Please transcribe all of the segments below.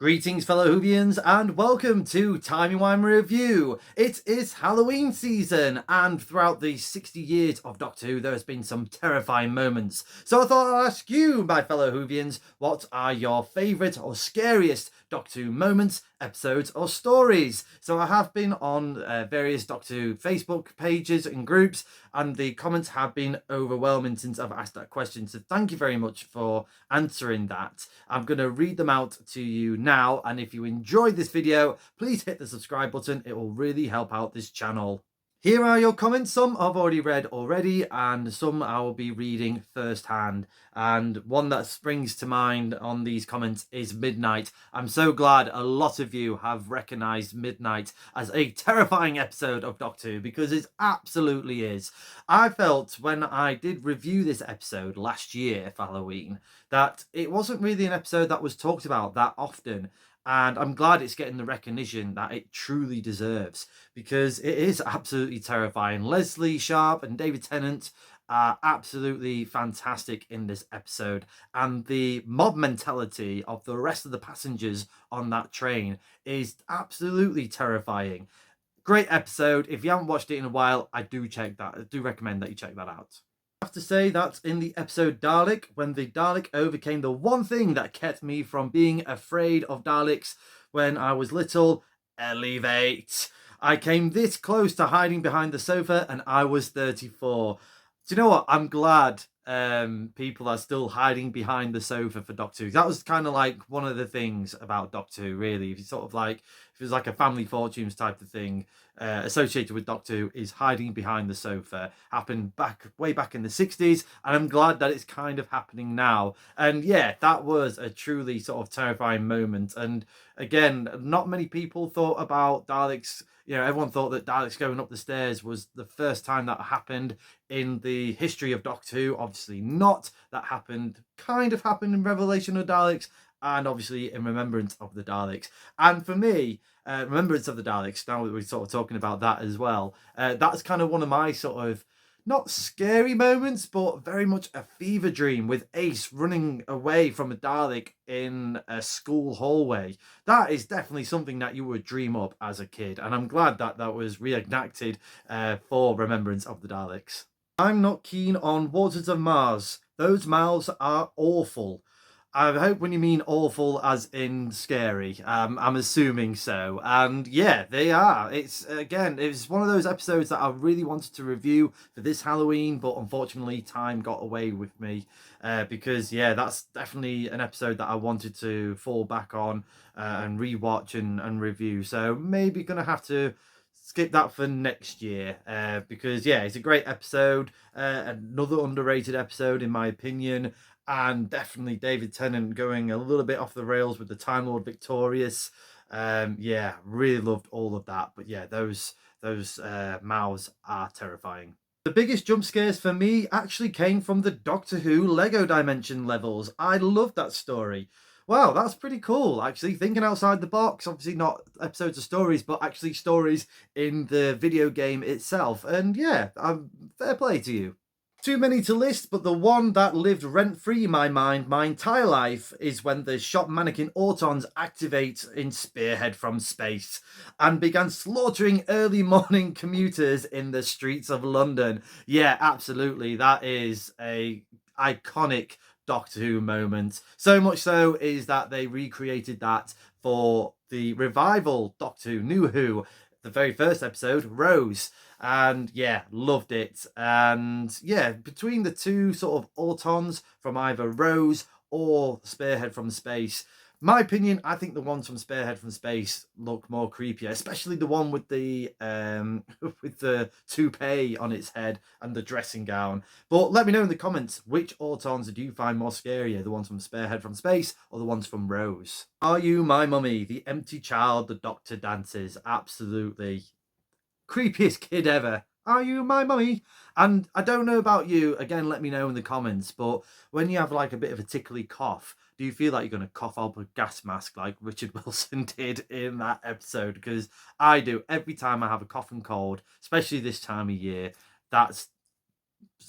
Greetings, fellow Whovians, and welcome to Timey Wimey Review. It is Halloween season, and throughout the 60 years of Doctor Who, there has been some terrifying moments. So I thought I'd ask you, my fellow Whovians, what are your favourite or scariest Doctor Who moments, episodes, or stories? So I have been on various Doctor Who Facebook pages and groups, and the comments have been overwhelming since I've asked that question. So thank you very much for answering that. I'm going to read them out to you now, and if you enjoyed this video, please hit the subscribe button. It will really help out this channel. Here are your comments. Some I've already read and some I will be reading firsthand. And one that springs to mind on these comments is Midnight. I'm so glad a lot of you have recognised Midnight as a terrifying episode of Doctor Who, because it absolutely is. I felt when I did review this episode last year for Halloween that it wasn't really an episode that was talked about that often. And I'm glad it's getting the recognition that it truly deserves, because it is absolutely terrifying. Leslie Sharp and David Tennant are absolutely fantastic in this episode. And the mob mentality of the rest of the passengers on that train is absolutely terrifying. Great episode. If you haven't watched it in a while, I do recommend that you check that out. I have to say that in the episode Dalek, when the Dalek overcame the one thing that kept me from being afraid of Daleks when I was little, elevate. I came this close to hiding behind the sofa and I was 34. Do you know what? I'm glad people are still hiding behind the sofa for Doctor Who. That was kind of like one of the things about Doctor Who, really. If you sort of like, if it was like a family fortunes type of thing associated with Doctor Who, is hiding behind the sofa. Happened way back in the 60s, and I'm glad that it's kind of happening now. And yeah, that was a truly sort of terrifying moment. And again, not many people thought about Daleks. You know, everyone thought that Daleks going up the stairs was the first time that happened in the history of Doctor Who. Obviously not. That kind of happened in Revelation of Daleks, and obviously in Remembrance of the Daleks. And for me, Remembrance of the Daleks, now that we're sort of talking about that as well, that's kind of one of my sort of, not scary moments, but very much a fever dream, with Ace running away from a Dalek in a school hallway. That is definitely something that you would dream up as a kid, and I'm glad that that was reenacted for Remembrance of the Daleks. I'm not keen on Waters of Mars. Those mouths are awful. I hope when you mean awful as in scary, I'm assuming so. And yeah, they are. It's one of those episodes that I really wanted to review for this Halloween, but unfortunately time got away with me because yeah, that's definitely an episode that I wanted to fall back on and rewatch and review. So maybe gonna have to skip that for next year because yeah, it's a great episode, another underrated episode in my opinion. And definitely David Tennant going a little bit off the rails with the Time Lord Victorious. Yeah, really loved all of that. But yeah, those mouths are terrifying. The biggest jump scares for me actually came from the Doctor Who Lego Dimension levels. I loved that story. Wow, that's pretty cool, actually. Thinking outside the box. Obviously not episodes of stories, but actually stories in the video game itself. And yeah, fair play to you. Too many to list, but the one that lived rent-free in my mind my entire life is when the shop mannequin Autons activate in Spearhead from Space and began slaughtering early morning commuters in the streets of London. Yeah, absolutely. That is a iconic Doctor Who moment. So much so is that they recreated that for the revival Doctor Who New Who, the very first episode, Rose. And yeah, loved it. And yeah, between the two sort of Autons from either Rose or Spearhead from Space, my opinion, I think the ones from Spearhead from Space look more creepier, especially the one with the with the toupee on its head and the dressing gown. But let me know in the comments, which Autons do you find more scarier, the ones from Spearhead from Space or the ones from Rose? Are You My Mummy? The empty child the Doctor dances. Absolutely. Creepiest kid ever. Are you my mummy? And I don't know about you, again, let me know in the comments, but when you have like a bit of a tickly cough, do you feel like you're going to cough up a gas mask like Richard Wilson did in that episode? Because I do. Every time I have a cough and cold, especially this time of year, that's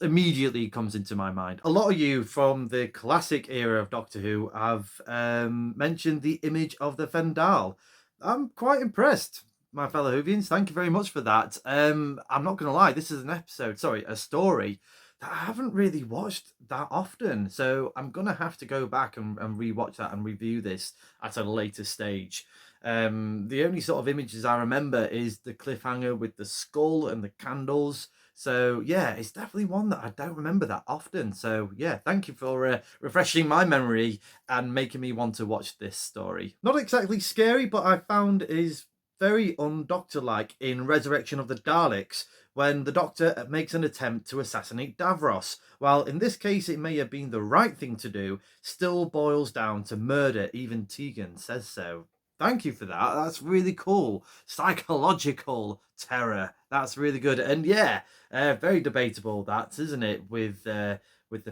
immediately comes into my mind. A lot of you from the classic era of Doctor Who have mentioned the image of the Fendal. I'm quite impressed, my fellow Whovians. Thank you very much for that. I'm not going to lie, this is a story that I haven't really watched that often. So I'm going to have to go back and rewatch that and review this at a later stage. The only sort of images I remember is the cliffhanger with the skull and the candles. So yeah, it's definitely one that I don't remember that often. So yeah, thank you for refreshing my memory and making me want to watch this story. Not exactly scary, but I found is very undoctor-like in Resurrection of the Daleks, when the Doctor makes an attempt to assassinate Davros. While in this case it may have been the right thing to do, still boils down to murder. Even Tegan says so. Thank you for that. That's really cool. Psychological terror. That's really good. And yeah, very debatable, that, isn't it? With the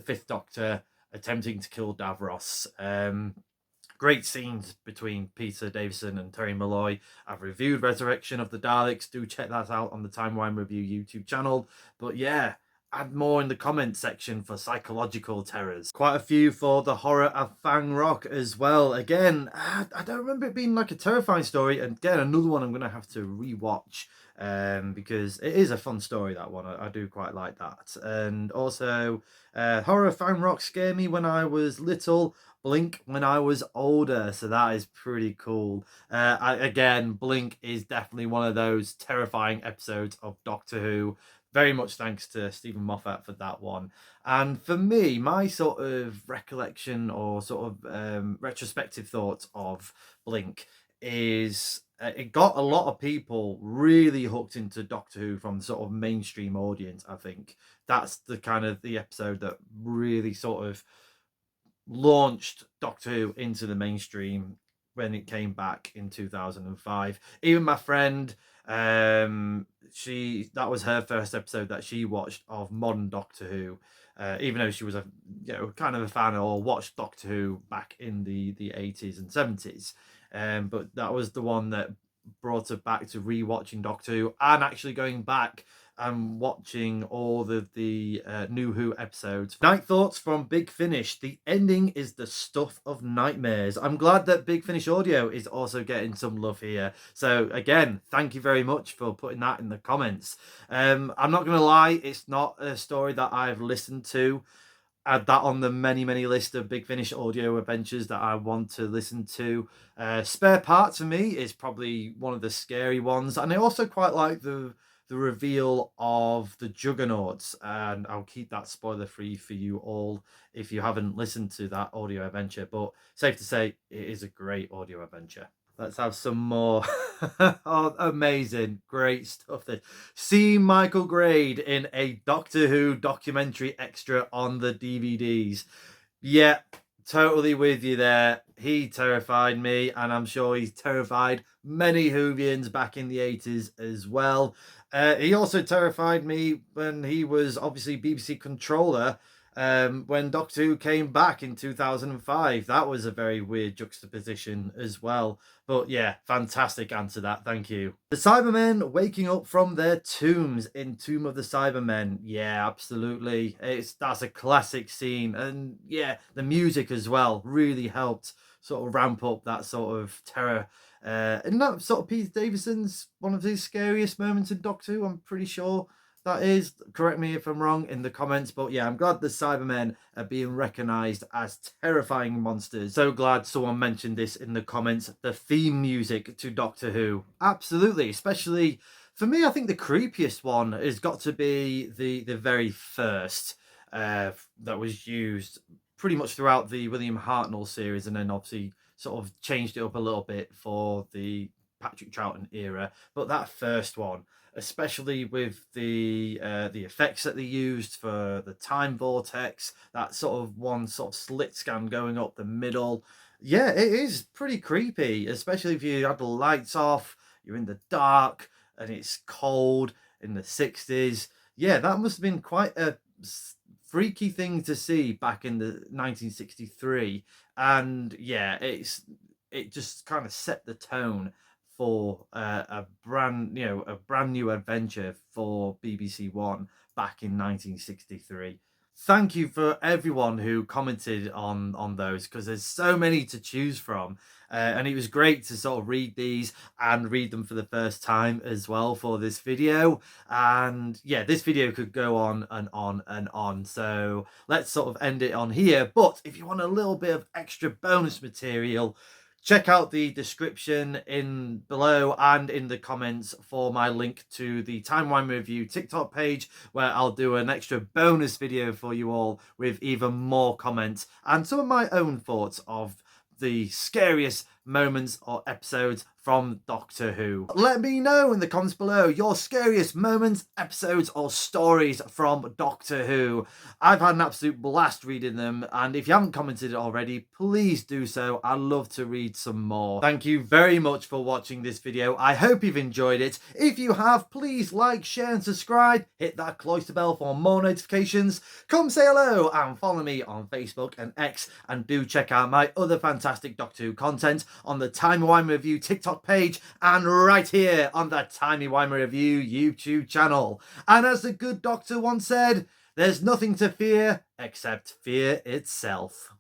Fifth Doctor attempting to kill Davros. Great scenes between Peter Davison and Terry Malloy. I've reviewed Resurrection of the Daleks. Do check that out on the Timey Wimey Review YouTube channel. But yeah, add more in the comment section for psychological terrors. Quite a few for the horror of Fang Rock as well. Again, I don't remember it being like a terrifying story. And again, another one I'm going to have to rewatch because it is a fun story, that one. I do quite like that. And also, horror of Fang Rock scared me when I was little. Blink when I was older, so that is pretty cool. Again, Blink is definitely one of those terrifying episodes of Doctor Who. Very much thanks to Stephen Moffat for that one. And for me, my sort of recollection or sort of retrospective thoughts of Blink is it got a lot of people really hooked into Doctor Who from the sort of mainstream audience. I think that's the kind of the episode that really sort of launched Doctor Who into the mainstream when it came back in 2005. Even my friend, that was her first episode that she watched of modern Doctor Who. Even though she was a kind of a fan or watched Doctor Who back in the 80s and 70s. But that was the one that brought her back to rewatching Doctor Who and actually going back and watching all the New Who episodes. Night thoughts from Big Finish. The ending is the stuff of nightmares. I'm glad that Big Finish Audio is also getting some love here. So again, thank you very much for putting that in the comments. I'm not going to lie, it's not a story that I've listened to. Add that on the many list of Big Finish audio adventures that I want to listen to. Spare Parts for me is probably one of the scary ones, and I also quite like the reveal of the Juggernauts, and I'll keep that spoiler free for you all if you haven't listened to that audio adventure. But safe to say, it is a great audio adventure. Let's have some more. Oh, amazing. Great stuff. See Michael Grade in a Doctor Who documentary extra on the DVDs. Yeah, totally with you there. He terrified me, and I'm sure he's terrified many Whovians back in the 80s as well. He also terrified me when he was obviously BBC controller when Doctor Who came back in 2005. That was a very weird juxtaposition as well. But yeah, fantastic answer that. Thank you. The Cybermen waking up from their tombs in Tomb of the Cybermen. Yeah, absolutely. That's a classic scene. And yeah, the music as well really helped sort of ramp up that sort of terror. And that sort of Peter Davison's one of his scariest moments in Doctor Who, I'm pretty sure that is. Correct me if I'm wrong in the comments, but yeah, I'm glad the Cybermen are being recognised as terrifying monsters. So glad someone mentioned this in the comments. The theme music to Doctor Who. Absolutely, especially for me, I think the creepiest one has got to be the very first that was used pretty much throughout the William Hartnell series, and then obviously sort of changed it up a little bit for the Patrick Troughton era. But that first one, especially with the effects that they used for the time vortex, that sort of one sort of slit scan going up the middle. Yeah, it is pretty creepy, especially if you had the lights off, you're in the dark, and it's cold in the 60s. Yeah, that must have been quite a freaky thing to see back in the 1963. And yeah, it just kind of set the tone for a brand new adventure for BBC One back in 1963. Thank you for everyone who commented on those, because there's so many to choose from, and it was great to sort of read these and read them for the first time as well for this video. And yeah, this video could go on and on and on, so let's sort of end it on here. But if you want a little bit of extra bonus material, check out the description in below and in the comments for my link to the Timey Wimey Review TikTok page, where I'll do an extra bonus video for you all with even more comments and some of my own thoughts of the scariest moments or episodes from Doctor Who. Let me know in the comments below your scariest moments, episodes, or stories from Doctor Who. I've had an absolute blast reading them, and if you haven't commented already, please do so. I'd love to read some more. Thank you very much for watching this video. I hope you've enjoyed it. If you have, please like, share, and subscribe. Hit that cloister bell for more notifications. Come say hello and follow me on Facebook and X, and do check out my other fantastic Doctor Who content on the Timey Wimey Review TikTok page and right here on the Timey Wimey Review YouTube channel. And as the good doctor once said, there's nothing to fear except fear itself.